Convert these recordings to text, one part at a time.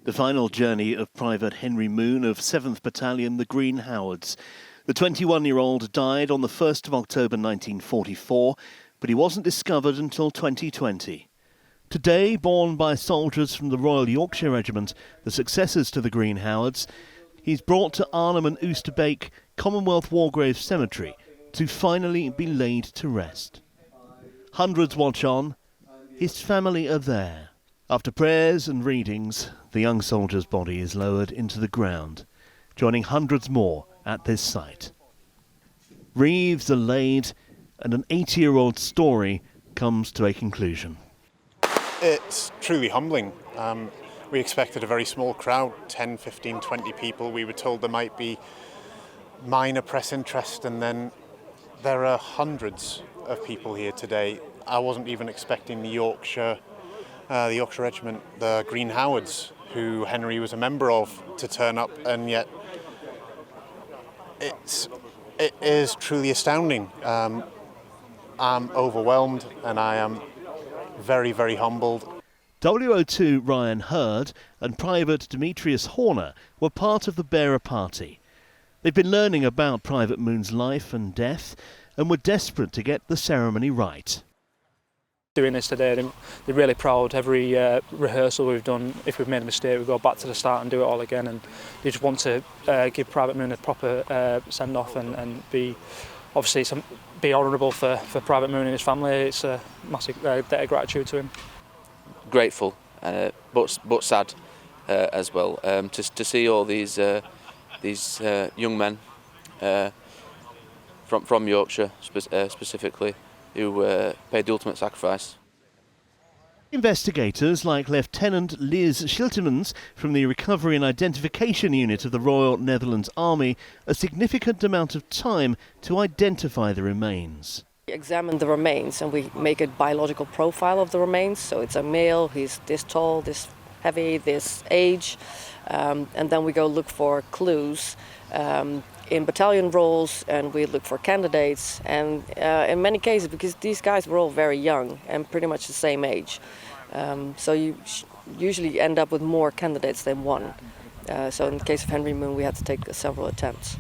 The final journey of Private Henry Moon of 7th Battalion, the Green Howards. The 21-year-old died on the 1st of October 1944, but he wasn't discovered until 2020. Today, borne by soldiers from the Royal Yorkshire Regiment, the successors to the Green Howards, he's brought to Arnhem and Oosterbeek Commonwealth War Graves Cemetery to finally be laid to rest. Hundreds watch on. His family are there. After prayers and readings, the young soldier's body is lowered into the ground, joining hundreds more at this site. Wreaths are laid, and an 80-year-old story comes to a conclusion. It's truly humbling. We expected a very small crowd, 10, 15, 20 people. We were told there might be minor press interest, and then there are hundreds of people here today. I wasn't even expecting the Yorkshire Regiment, the Green Howards, who Henry was a member of, to turn up, and yet it is truly astounding. I'm overwhelmed, and I am very, very humbled. WO2 Ryan Hurd and Private Demetrius Horner were part of the bearer party. They've been learning about Private Moon's life and death and were desperate to get the ceremony right. Doing this today, they're really proud. Every rehearsal we've done, if we've made a mistake, we go back to the start and do it all again, and they just want to give Private Moon a proper send-off and be honourable for Private Moon and his family. It's a massive debt of gratitude to him. Grateful, but sad as well, to see all these young men from Yorkshire specifically, who paid the ultimate sacrifice. Investigators like Lieutenant Liz Schiltemans from the Recovery and Identification Unit of the Royal Netherlands Army a significant amount of time to identify the remains. We examine the remains and we make a biological profile of the remains. So it's a male, he's this tall, this heavy, this age, and then we go look for clues in battalion roles, and we look for candidates, and in many cases, because these guys were all very young and pretty much the same age, so you usually end up with more candidates than one. So in the case of Henry Moon, we had to take several attempts.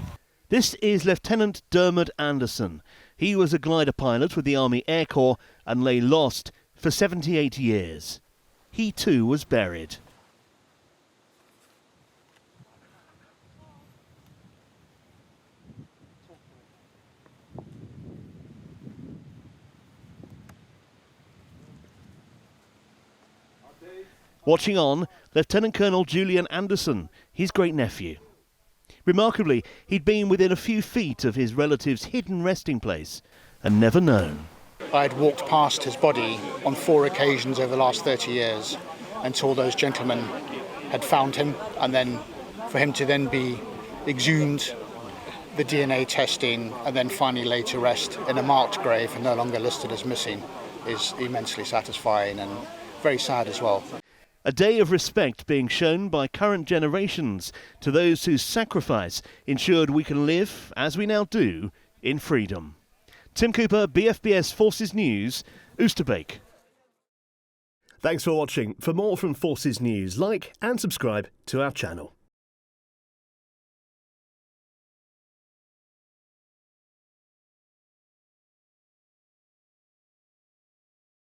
This is Lieutenant Dermod Anderson. He was a glider pilot with the Army Air Corps and lay lost for 78 years. He too was buried. Watching on, Lieutenant Colonel Julian Anderson, his great-nephew. Remarkably, he'd been within a few feet of his relative's hidden resting place and never known. I'd walked past his body on 4 occasions over the last 30 years until those gentlemen had found him, and then for him to then be exhumed, the DNA testing, and then finally laid to rest in a marked grave and no longer listed as missing is immensely satisfying and very sad as well. A day of respect being shown by current generations to those whose sacrifice ensured we can live, as we now do, in freedom. Tim Cooper, BFBS Forces News, Oosterbeek. Thanks for watching. For more from Forces News, like and subscribe to our channel.